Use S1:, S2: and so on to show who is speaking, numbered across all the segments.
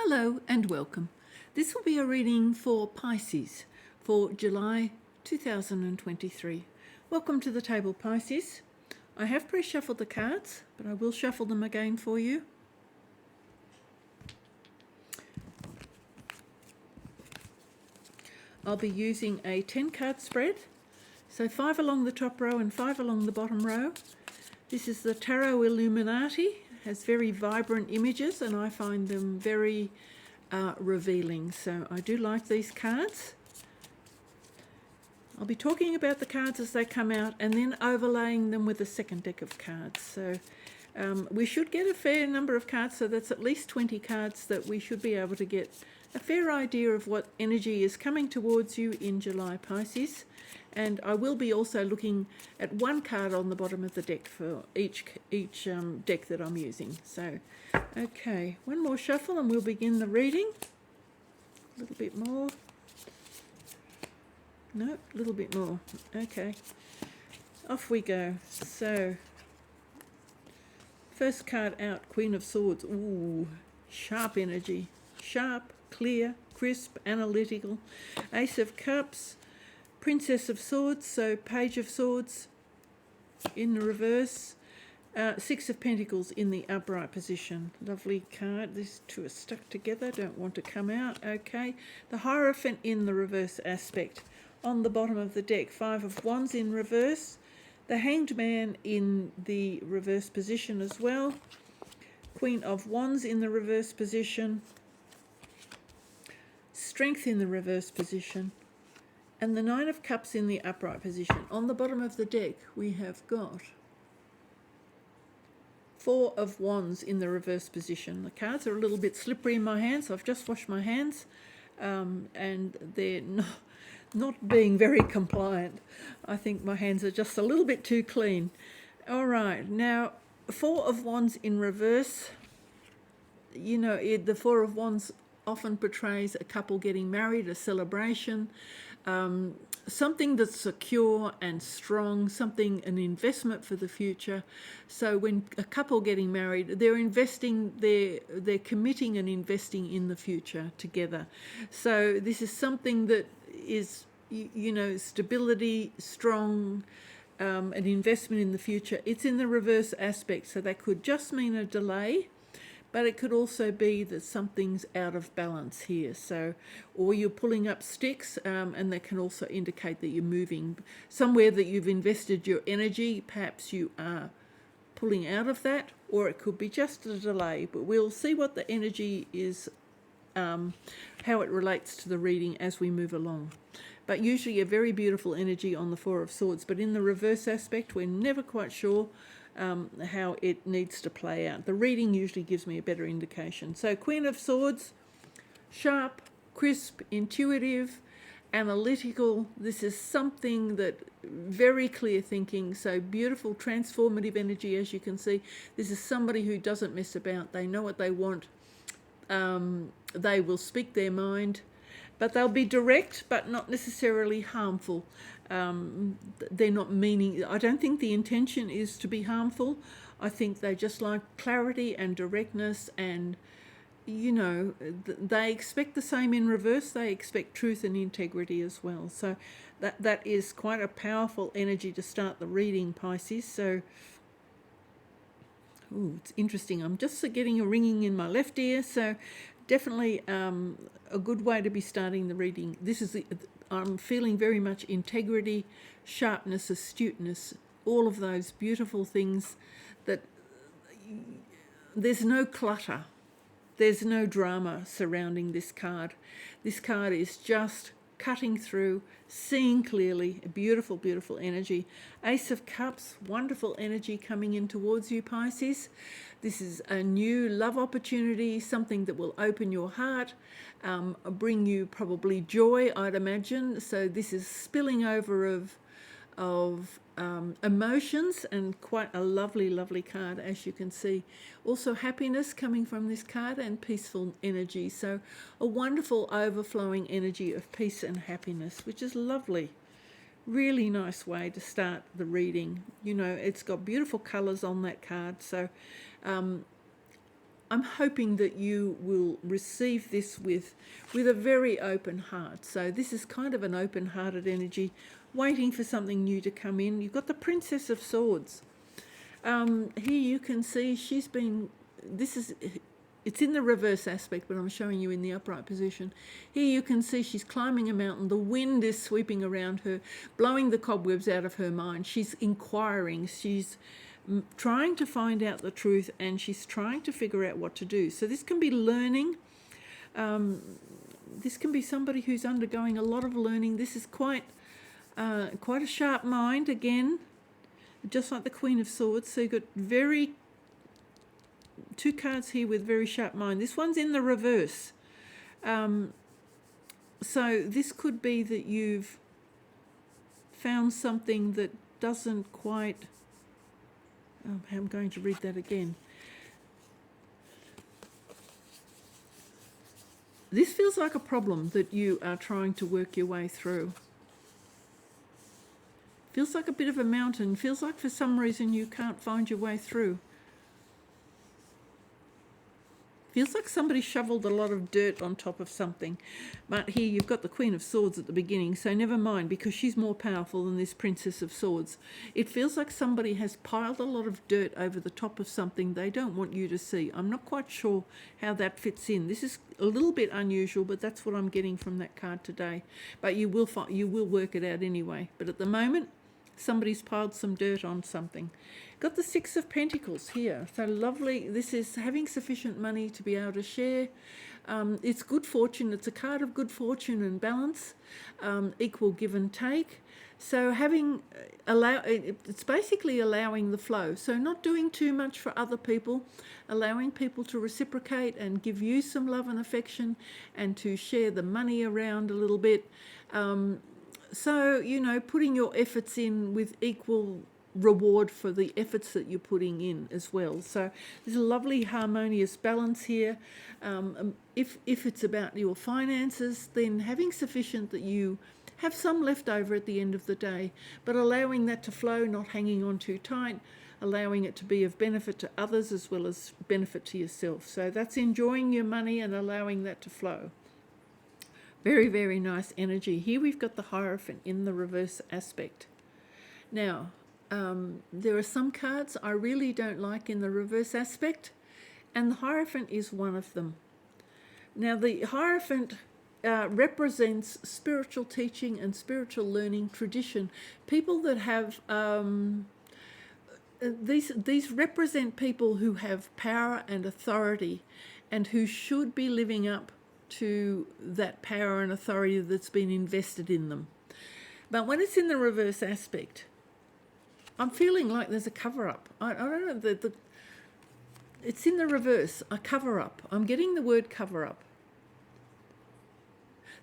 S1: Hello and welcome. This will be a reading for Pisces for July 2023. Welcome to the table, Pisces. I have pre-shuffled the cards, but I will shuffle them again for you. I'll be using a 10-card spread, so 5 along the top row and 5 along the bottom row. This is the Tarot Illuminati. Has very vibrant images and I find them very revealing, so I do like these cards. I'll be talking about the cards as they come out and then overlaying them with a second deck of cards. So we should get a fair number of cards, so that's at least 20 cards that we should be able to get a fair idea of what energy is coming towards you in July, Pisces. And I will be also looking at one card on the bottom of the deck for each deck that I'm using. So, okay, one more shuffle and we'll begin the reading. A little bit more. No, a little bit more. Okay, off we go. So, first card out, Queen of Swords. Ooh, sharp energy. Sharp, clear, crisp, analytical. Ace of Cups. Princess of Swords, so Page of Swords in the reverse, Six of Pentacles in the upright position. Lovely card. These two are stuck together, don't want to come out. Okay, the Hierophant in the reverse aspect. On the bottom of the deck, Five of Wands in reverse, the Hanged Man in the reverse position as well, Queen of Wands in the reverse position, Strength in the reverse position, and the Nine of Cups in the upright position. On the bottom of the deck, we have got Four of Wands in the reverse position. The cards are a little bit slippery in my hands. I've just washed my hands, and they're not being very compliant. I think my hands are just a little bit too clean. All right, now, Four of Wands in reverse. You know, the Four of Wands often portrays a couple getting married, a celebration, something that's secure and strong, an investment for the future. So when a couple getting married, they're investing, they're committing and investing in the future together. So this is something that is, you know, stability, strong, an investment in the future. It's in the reverse aspect, so that could just mean a delay. But it could also be that something's out of balance here. So, or you're pulling up sticks, and that can also indicate that you're moving somewhere that you've invested your energy. Perhaps you are pulling out of that, or it could be just a delay. But we'll see what the energy is, how it relates to the reading as we move along. But usually a very beautiful energy on the Four of Swords. But in the reverse aspect, we're never quite sure how it needs to play out. The reading usually gives me a better indication. So Queen of Swords, sharp, crisp, intuitive, analytical. This is something that very clear thinking, so beautiful transformative energy, as you can see. This is somebody who doesn't mess about. They know what they want. They will speak their mind, but they'll be direct but not necessarily harmful. They're not meaning, I don't think the intention is to be harmful. I think they just like clarity and directness, and you know, they expect the same in reverse. They expect truth and integrity as well. So that is quite a powerful energy to start the reading, Pisces. So ooh, it's interesting. I'm just getting a ringing in my left ear, so definitely a good way to be starting the reading. This is I'm feeling very much integrity, sharpness, astuteness, all of those beautiful things that there's no clutter, there's no drama surrounding this card. This card is just cutting through, seeing clearly, a beautiful, beautiful energy. Ace of Cups, wonderful energy coming in towards you, Pisces. This is a new love opportunity, something that will open your heart, bring you probably joy, I'd imagine. So this is spilling over of emotions, and quite a lovely, lovely card, as you can see. Also happiness coming from this card and peaceful energy. So a wonderful overflowing energy of peace and happiness, which is lovely. Really nice way to start the reading. You know, it's got beautiful colours on that card. So I'm hoping that you will receive this with a very open heart. So this is kind of an open-hearted energy, waiting for something new to come in. You've got the Princess of Swords. Here you can see it's in the reverse aspect, but I'm showing you in the upright position. Here you can see she's climbing a mountain. The wind is sweeping around her, blowing the cobwebs out of her mind. She's inquiring. She's trying to find out the truth, and she's trying to figure out what to do. So this can be learning. This can be somebody who's undergoing a lot of learning. This is quite a sharp mind again, just like the Queen of Swords. So you've got two cards here with very sharp mind. This one's in the reverse. So this could be that you've found something that doesn't quite... I'm going to read that again. This feels like a problem that you are trying to work your way through. Feels like a bit of a mountain. Feels like for some reason you can't find your way through. Feels like somebody shoveled a lot of dirt on top of something. But here you've got the Queen of Swords at the beginning, so never mind, because she's more powerful than this Princess of Swords. It feels like somebody has piled a lot of dirt over the top of something they don't want you to see. I'm not quite sure how that fits in. This is a little bit unusual, but that's what I'm getting from that card today. But you will work it out anyway. But at the moment, somebody's piled some dirt on something. Got the Six of Pentacles here. So lovely. This is having sufficient money to be able to share. It's good fortune. It's a card of good fortune and balance, equal give and take. So it's basically allowing the flow. So not doing too much for other people, allowing people to reciprocate and give you some love and affection, and to share the money around a little bit. So, putting your efforts in with equal reward for the efforts that you're putting in as well. So there's a lovely harmonious balance here. If it's about your finances, then having sufficient that you have some left over at the end of the day, but allowing that to flow, not hanging on too tight, allowing it to be of benefit to others as well as benefit to yourself. So that's enjoying your money and allowing that to flow. Very, very nice energy. Here we've got the Hierophant in the reverse aspect. Now, there are some cards I really don't like in the reverse aspect, and the Hierophant is one of them. Now, the Hierophant represents spiritual teaching and spiritual learning tradition. People that have... these represent people who have power and authority and who should be living up to that power and authority that's been invested in them. But when it's in the reverse aspect, I'm feeling like there's a cover-up. I don't know, it's in the reverse, a cover-up. I'm getting the word cover-up.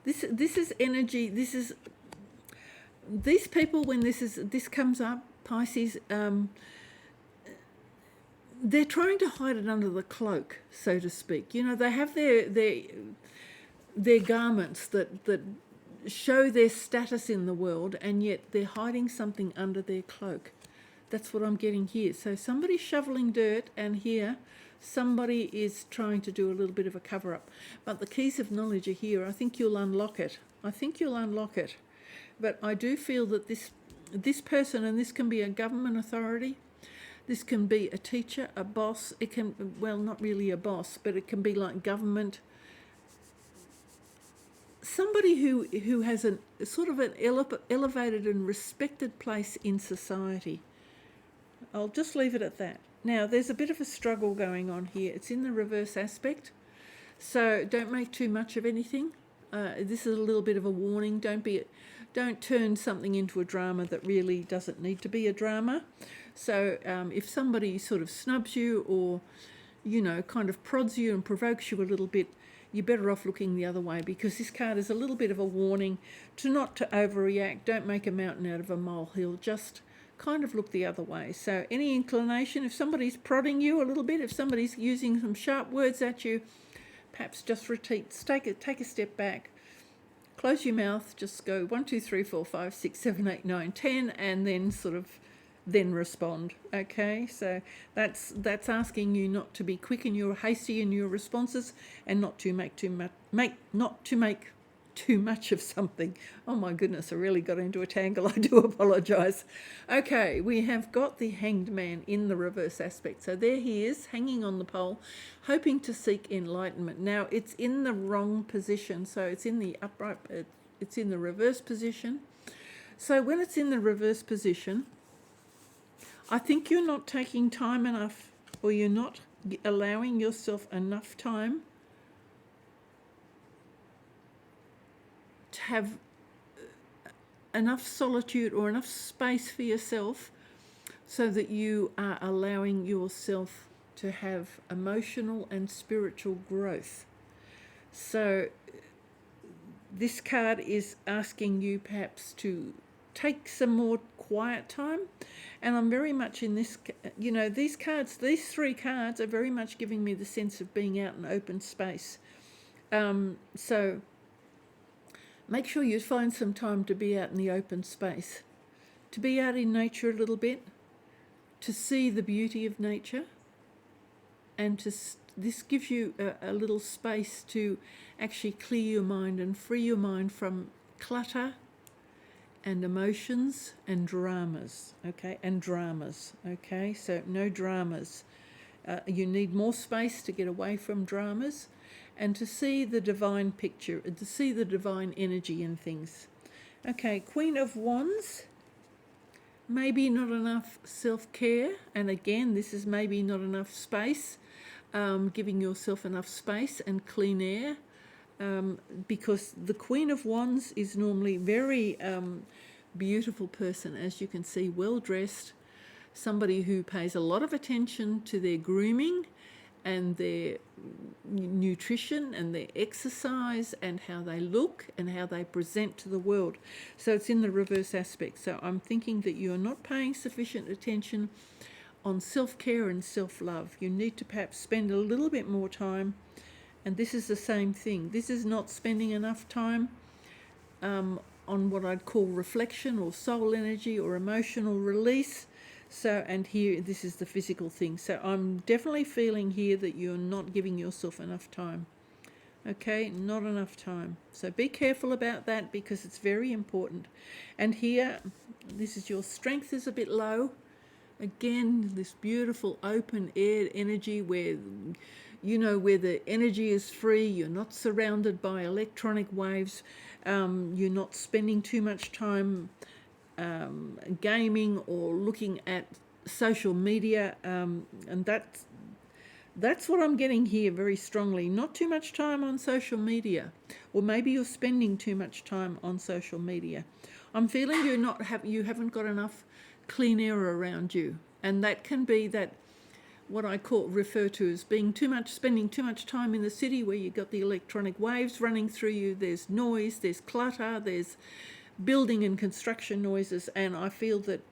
S1: This is energy. These people, when this comes up, Pisces, they're trying to hide it under the cloak, so to speak. They have their garments that show their status in the world, and yet they're hiding something under their cloak. That's what I'm getting here. So somebody's shoveling dirt, and here somebody is trying to do a little bit of a cover-up. But the keys of knowledge are here. I think you'll unlock it. But I do feel that this person, and this can be a government authority, this can be a teacher, a boss, it can, well, not really a boss, but it can be like government, somebody who has a sort of an elevated and respected place in society. I'll just leave it at that. Now, there's a bit of a struggle going on here. It's in the reverse aspect, so don't make too much of anything. This is a little bit of a warning. Don't turn something into a drama that really doesn't need to be a drama. So if somebody sort of snubs you or, kind of prods you and provokes you a little bit, you're better off looking the other way, because this card is a little bit of a warning not to overreact. Don't make a mountain out of a molehill. Just kind of look the other way. So any inclination, if somebody's prodding you a little bit, if somebody's using some sharp words at you, perhaps just retreat. Take a step back. Close your mouth. Just go 1, 2, 3, 4, 5, 6, 7, 8, 9, 10, and then sort of then respond. Okay, so that's asking you not to be quick and you're hasty in your responses, and not to make too much of something. Oh my goodness, I really got into a tangle. I do apologize. Okay, we have got the Hanged Man in the reverse aspect. So there he is, hanging on the pole, hoping to seek enlightenment. Now it's in the wrong position, so it's in the upright, it's in the reverse position. So when it's in the reverse position, I think you're not taking time enough, or you're not allowing yourself enough time to have enough solitude or enough space for yourself, so that you are allowing yourself to have emotional and spiritual growth. So this card is asking you perhaps to take some more quiet time, and I'm very much in this, these three cards are very much giving me the sense of being out in open space. So make sure you find some time to be out in the open space, to be out in nature a little bit, to see the beauty of nature, and this gives you a little space to actually clear your mind and free your mind from clutter and emotions and dramas, okay, so no dramas. You need more space to get away from dramas and to see the divine picture, to see the divine energy in things. Okay, Queen of Wands, maybe not enough self-care, and again, this is maybe not enough space, giving yourself enough space and clean air. Because the Queen of Wands is normally very beautiful person, as you can see, well dressed, somebody who pays a lot of attention to their grooming and their nutrition and their exercise and how they look and how they present to the world. So it's in the reverse aspect. So I'm thinking that you're not paying sufficient attention on self-care and self-love. You need to perhaps spend a little bit more time. And this is the same thing. This is not spending enough time on what I'd call reflection or soul energy or emotional release. So, and here, this is the physical thing. So I'm definitely feeling here that you're not giving yourself enough time. Okay, not enough time. So be careful about that, because it's very important. And here, this is your strength is a bit low. Again, this beautiful open air energy where where the energy is free, you're not surrounded by electronic waves, you're not spending too much time gaming or looking at social media, and that's what I'm getting here very strongly. Not too much time on social media, or maybe you're spending too much time on social media. I'm feeling you haven't got enough clean air around you, and that can be that what I refer to as spending too much time in the city, where you've got the electronic waves running through you, there's noise, there's clutter, there's building and construction noises, and I feel that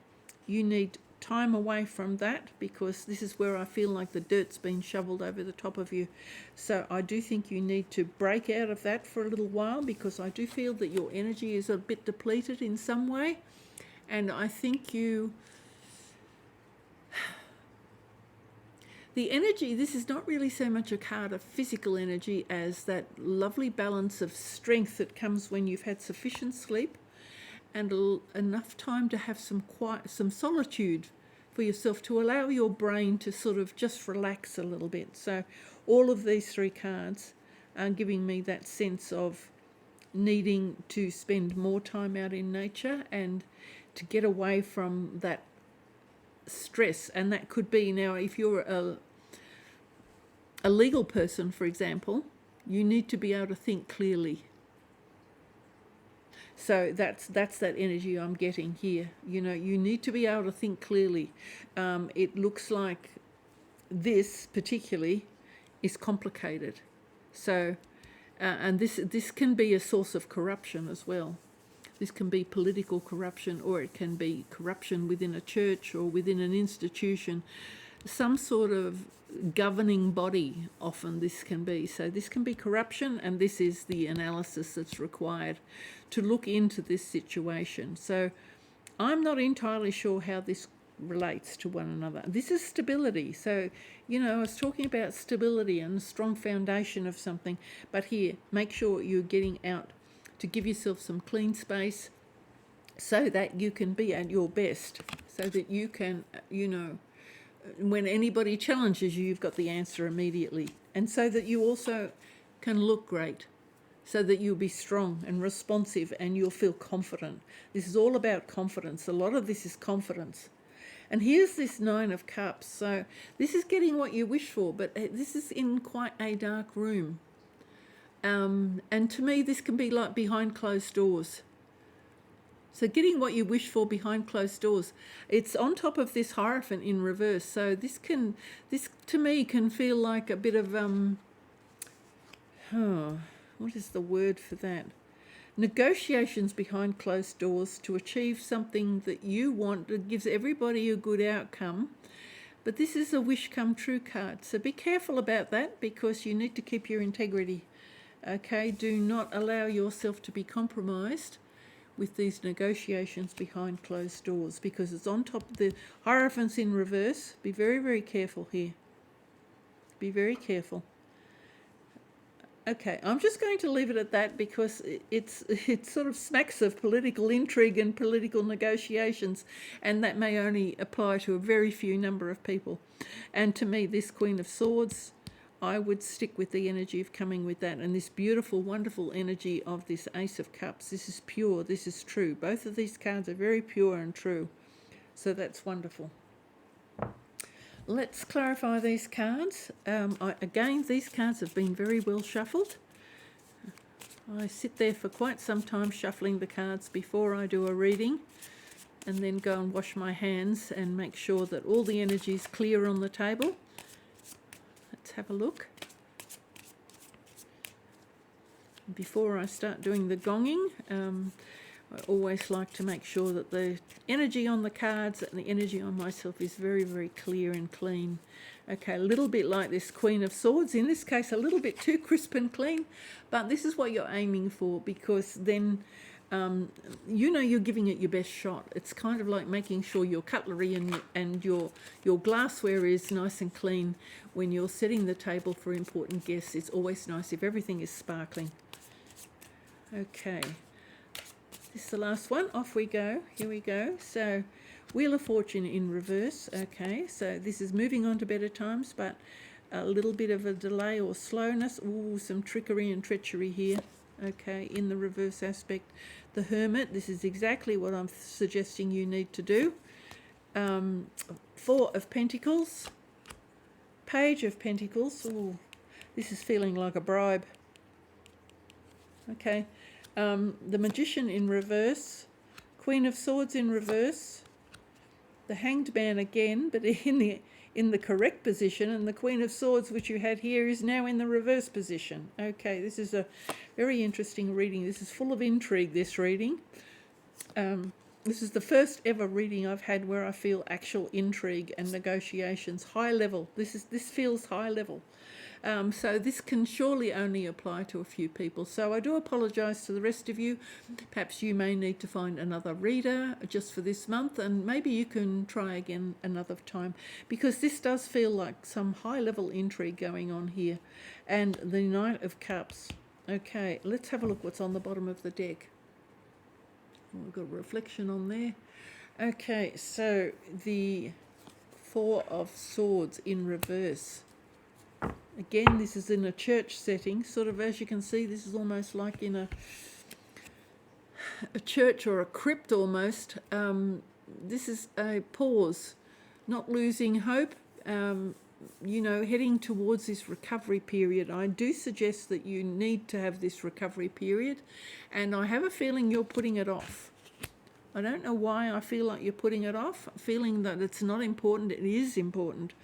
S1: you need time away from that, because this is where I feel like the dirt's been shoveled over the top of you. So I do think you need to break out of that for a little while, because I do feel that your energy is a bit depleted in some way, and I think the energy, this is not really so much a card of physical energy as that lovely balance of strength that comes when you've had sufficient sleep and enough time to have some solitude for yourself, to allow your brain to sort of just relax a little bit. So all of these three cards are giving me that sense of needing to spend more time out in nature and to get away from that stress. And that could be, now if you're a legal person, for example, you need to be able to think clearly. So that's that energy I'm getting here. You need to be able to think clearly. It looks like this particularly is complicated. So and this can be a source of corruption as well. This can be political corruption, or it can be corruption within a church or within an institution, some sort of governing body, often this can be. So this can be corruption, and this is the analysis that's required to look into this situation. So I'm not entirely sure how this relates to one another. This is stability. So, you know, I was talking about stability and a strong foundation of something, but here, make sure you're getting out to give yourself some clean space so that you can be at your best, so that you can, you know, when anybody challenges you, you've got the answer immediately. And so that you also can look great, so that you'll be strong and responsive and you'll feel confident. This is all about confidence. A lot of this is confidence. And here's this Nine of Cups. So this is getting what you wish for, but this is in quite a dark room. And to me, this can be like behind closed doors. So getting what you wish for behind closed doors. It's on top of this Hierophant in reverse. So this to me can feel like a bit of, what is the word for that? Negotiations behind closed doors to achieve something that you want that gives everybody a good outcome. But this is a wish come true card. So be careful about that, because you need to keep your integrity. Okay, do not allow yourself to be compromised with these negotiations behind closed doors, because it's on top of the Hierophants in reverse. Be very, very careful here. Be very careful. Okay, I'm just going to leave it at that, because it sort of smacks of political intrigue and political negotiations, and that may only apply to a very few number of people. And to me, this Queen of Swords, I would stick with the energy of coming with that, and this beautiful, wonderful energy of this Ace of Cups. This is pure, this is true. Both of these cards are very pure and true, so that's wonderful. Let's clarify these cards. Again, these cards have been very well shuffled. I sit there for quite some time shuffling the cards before I do a reading, and then go and wash my hands and make sure that all the energy is clear on the table. Let's have a look. Before I start doing the gonging, I always like to make sure that the energy on the cards and the energy on myself is very, very clear and clean. Okay, a little bit like this Queen of Swords. In this case, a little bit too crisp and clean, but this is what you're aiming for, because then you know you're giving it your best shot. It's kind of like making sure your cutlery and your glassware is nice and clean when you're setting the table for important guests. It's always nice if everything is sparkling. Okay. This is the last one. Off we go. Here we go. So, Wheel of Fortune in reverse. Okay, so this is moving on to better times, but a little bit of a delay or slowness. Ooh, some trickery and treachery here. Okay, in the reverse aspect. The Hermit. This is exactly what I'm suggesting you need to do. Four of Pentacles. Page of Pentacles. Ooh, this is feeling like a bribe. Okay. The Magician in reverse, Queen of Swords in reverse, the Hanged Man again, but in the correct position, and the Queen of Swords, which you had here, is now in the reverse position. Okay, this is a very interesting reading. This is full of intrigue, this reading. This is the first ever reading I've had where I feel actual intrigue and negotiations, high level. This feels high level. So this can surely only apply to a few people. So I do apologise to the rest of you. Perhaps you may need to find another reader just for this month, and maybe you can try again another time, because this does feel like some high-level intrigue going on here. And the Knight of Cups. Okay, let's have a look what's on the bottom of the deck. We've got a reflection on there. Okay, so the Four of Swords in reverse. Again, this is in a church setting, sort of, as you can see, this is almost like in a church or a crypt almost. This is a pause, not losing hope, you know, heading towards this recovery period. I do suggest that you need to have this recovery period, and I have a feeling you're putting it off. I don't know why I feel like you're putting it off, feeling that it's not important. It is important.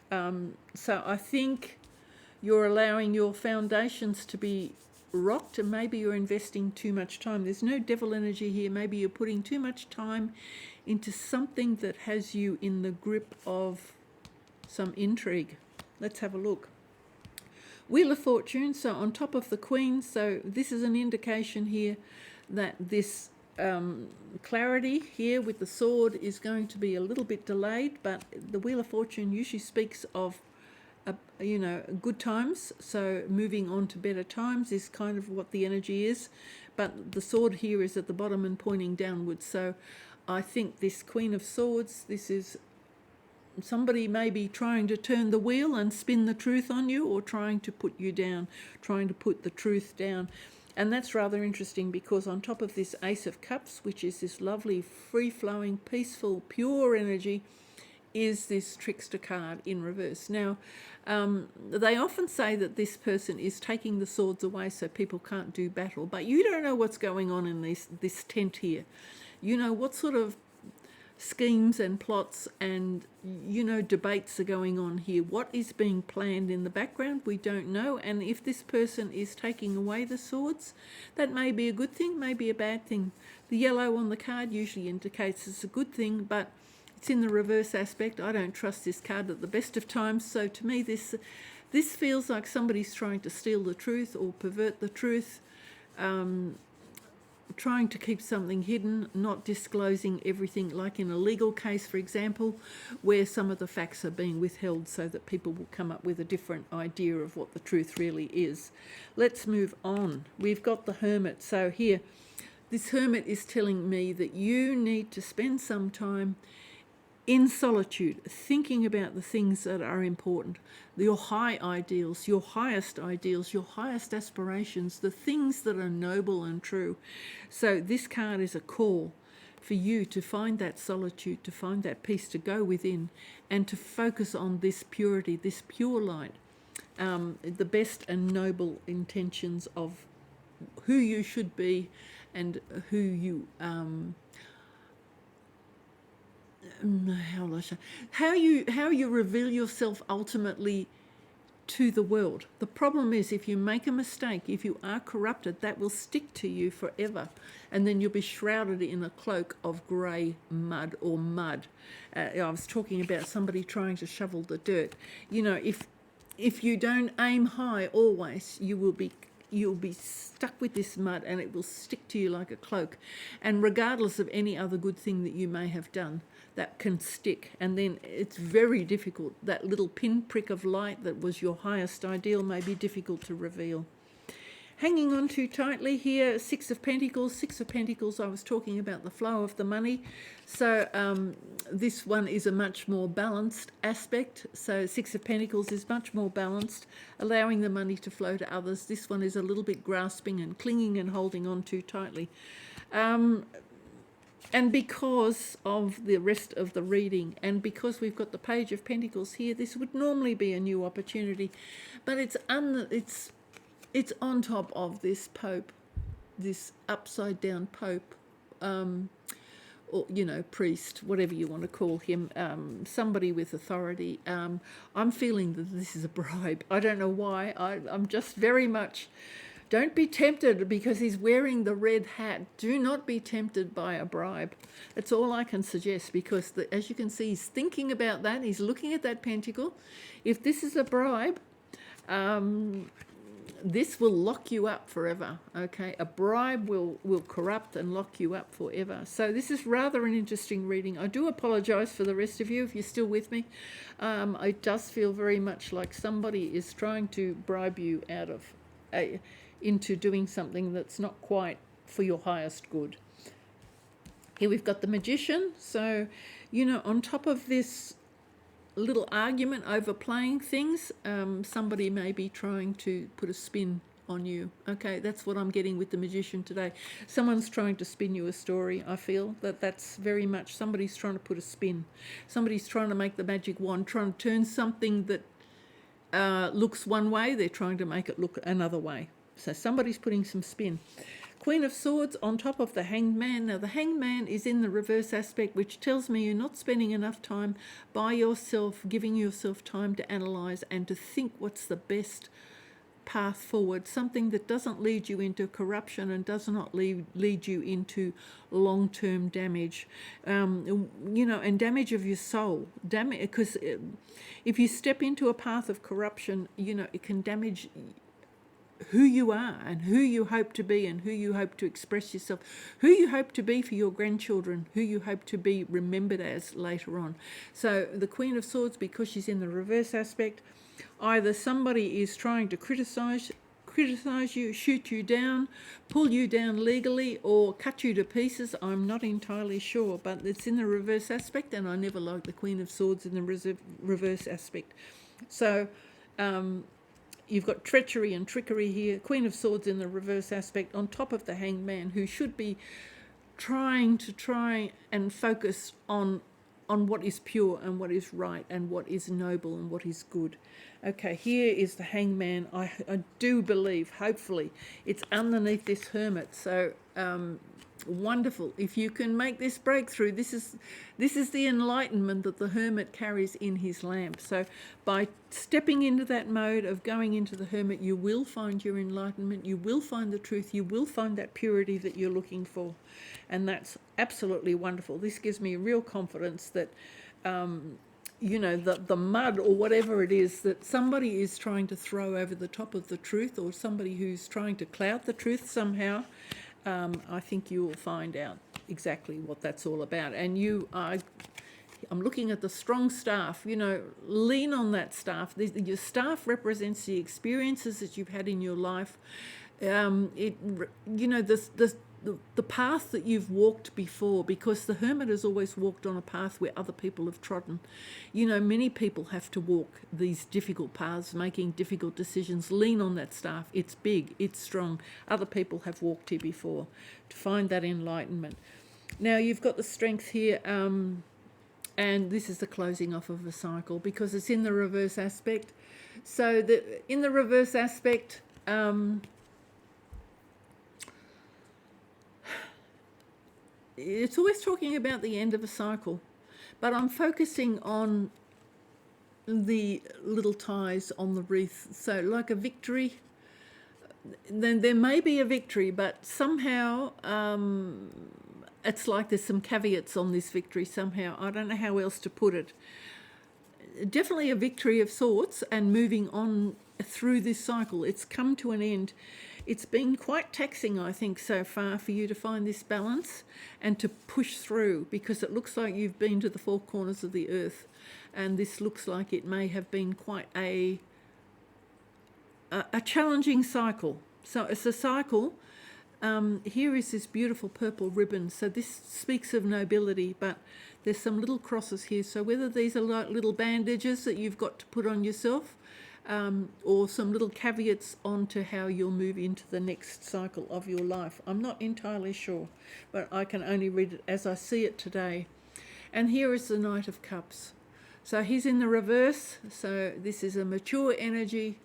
S1: So I think you're allowing your foundations to be rocked, and maybe you're investing too much time. There's no devil energy here. Maybe you're putting too much time into something that has you in the grip of some intrigue. Let's have a look. Wheel of Fortune, so on top of the Queen. So this is an indication here that this clarity here with the sword is going to be a little bit delayed, but the Wheel of Fortune usually speaks of good times, so moving on to better times is kind of what the energy is, but the sword here is at the bottom and pointing downwards. So I think this Queen of Swords, this is somebody maybe trying to turn the wheel and spin the truth on you, or trying to put you down, trying to put the truth down. And that's rather interesting, because on top of this Ace of Cups, which is this lovely, free-flowing, peaceful, pure energy, is this trickster card in reverse. Now, they often say that this person is taking the swords away so people can't do battle, but you don't know what's going on in this tent here. You know what sort of schemes and plots and debates are going on here. What is being planned in the background, we don't know. And if this person is taking away the swords, that may be a good thing, may be a bad thing. The yellow on the card usually indicates it's a good thing, but it's in the reverse aspect. I don't trust this card at the best of times. So to me, this feels like somebody's trying to steal the truth or pervert the truth, trying to keep something hidden, not disclosing everything, like in a legal case, for example, where some of the facts are being withheld so that people will come up with a different idea of what the truth really is. Let's move on. We've got the Hermit. So here, this Hermit is telling me that you need to spend some time in solitude, thinking about the things that are important, your high ideals, your highest aspirations, the things that are noble and true. So this card is a call for you to find that solitude, to find that peace, to go within and to focus on this purity, this pure light, the best and noble intentions of who you should be and who you how you reveal yourself ultimately to the world. The problem is, if you make a mistake, if you are corrupted, that will stick to you forever, and then you'll be shrouded in a cloak of grey mud or mud. I was talking about somebody trying to shovel the dirt. If you don't aim high always, you'll be stuck with this mud, and it will stick to you like a cloak. And regardless of any other good thing that you may have done, that can stick. And then it's very difficult. That little pinprick of light that was your highest ideal may be difficult to reveal. Hanging on too tightly here, Six of Pentacles. Six of Pentacles, I was talking about the flow of the money. So this one is a much more balanced aspect. So Six of Pentacles is much more balanced, allowing the money to flow to others. This one is a little bit grasping and clinging and holding on too tightly. And because of the rest of the reading, and because we've got the Page of Pentacles here, this would normally be a new opportunity, but it's on top of this Pope, this upside down Pope, or priest, whatever you want to call him, somebody with authority. I'm feeling that this is a bribe. I don't know why. I'm just very much. Don't be tempted because he's wearing the red hat. Do not be tempted by a bribe. That's all I can suggest, because as you can see, he's thinking about that. He's looking at that pentacle. If this is a bribe, this will lock you up forever, okay? A bribe will corrupt and lock you up forever. So this is rather an interesting reading. I do apologise for the rest of you if you're still with me. It does feel very much like somebody is trying to bribe you out of into doing something that's not quite for your highest good. Here we've got the Magician. So, on top of this little argument over playing things, somebody may be trying to put a spin on you. Okay, that's what I'm getting with the Magician today. Someone's trying to spin you a story. I feel that's very much somebody's trying to put a spin. Somebody's trying to make the magic wand, trying to turn something that looks one way, they're trying to make it look another way. So somebody's putting some spin. Queen of Swords on top of the Hanged Man. Now the Hanged Man is in the reverse aspect, which tells me you're not spending enough time by yourself, giving yourself time to analyse and to think what's the best path forward, something that doesn't lead you into corruption and does not lead you into long-term damage, and damage of your soul. Because if you step into a path of corruption, it can damage who you are and who you hope to be and who you hope to express yourself, who you hope to be for your grandchildren, who you hope to be remembered as later on. So the Queen of Swords, because she's in the reverse aspect, either somebody is trying to criticize you, shoot you down, pull you down legally, or cut you to pieces. I'm not entirely sure, but it's in the reverse aspect, and I never like the Queen of Swords in the reverse aspect. So you've got treachery and trickery here. Queen of Swords in the reverse aspect on top of the Hanged Man, who should be try and focus on what is pure and what is right and what is noble and what is good. Okay, here is the Hanged Man. I do believe, hopefully, it's underneath this Hermit. So wonderful. If you can make this breakthrough, this is the enlightenment that the Hermit carries in his lamp. So by stepping into that mode of going into the Hermit, you will find your enlightenment, you will find the truth, you will find that purity that you're looking for. And that's absolutely wonderful. This gives me real confidence that the mud or whatever it is that somebody is trying to throw over the top of the truth, or somebody who's trying to cloud the truth somehow, I think you will find out exactly what that's all about. And I'm looking at the strong staff, lean on that staff. Your staff represents the experiences that you've had in your life. The path that you've walked before, because the Hermit has always walked on a path where other people have trodden. Many people have to walk these difficult paths, making difficult decisions. Lean on that staff. It's big, it's strong. Other people have walked here before to find that enlightenment. Now you've got the Strength here, and this is the closing off of a cycle because it's in the reverse aspect. So in the reverse aspect, it's always talking about the end of a cycle, but I'm focusing on the little ties on the wreath. So like a victory, then there may be a victory, but somehow it's like there's some caveats on this victory somehow. I don't know how else to put it. Definitely a victory of sorts, and moving on through this cycle. It's come to an end. It's been quite taxing, I think, so far for you to find this balance and to push through, because it looks like you've been to the four corners of the earth, and this looks like it may have been quite a challenging cycle. So it's a cycle. Here is this beautiful purple ribbon. So this speaks of nobility, but there's some little crosses here. So whether these are like little bandages that you've got to put on yourself, or some little caveats onto how you'll move into the next cycle of your life, I'm not entirely sure, but I can only read it as I see it today. And here is the Knight of Cups. So he's in the reverse. So this is a mature energy.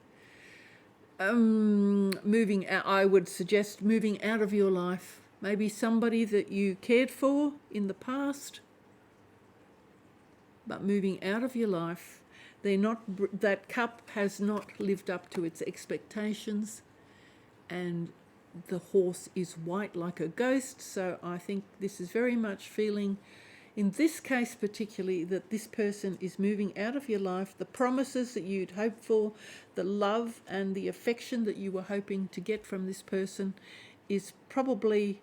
S1: Moving out, I would suggest moving out of your life. Maybe somebody that you cared for in the past, but moving out of your life. That cup has not lived up to its expectations, and the horse is white like a ghost. So I think this is very much feeling, in this case particularly, that this person is moving out of your life. The promises that you'd hoped for, the love and the affection that you were hoping to get from this person is probably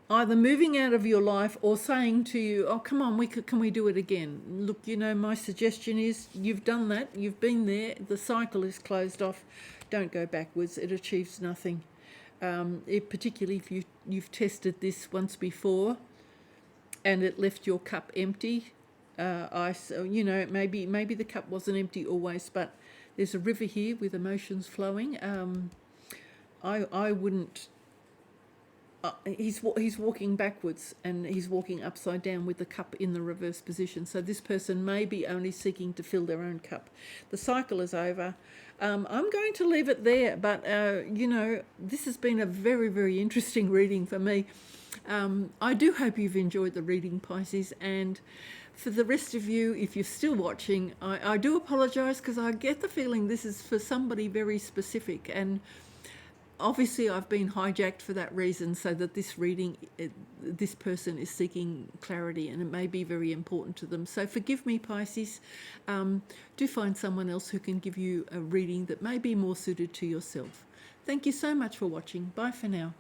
S1: either moving out of your life or saying to you, oh, come on, can we do it again? Look, my suggestion is you've done that, you've been there, the cycle is closed off, don't go backwards, it achieves nothing. Particularly if you've tested this once before and it left your cup empty. Maybe the cup wasn't empty always, but there's a river here with emotions flowing. I wouldn't. He's walking backwards, and he's walking upside down with the cup in the reverse position. So this person may be only seeking to fill their own cup. The cycle is over. I'm going to leave it there, but this has been a very, very interesting reading for me. I do hope you've enjoyed the reading, Pisces, and for the rest of you, if you're still watching, I do apologise, because I get the feeling this is for somebody very specific, and obviously I've been hijacked for that reason, so that this reading, this person is seeking clarity, and it may be very important to them. So forgive me, Pisces. Do find someone else who can give you a reading that may be more suited to yourself. Thank you so much for watching. Bye for now.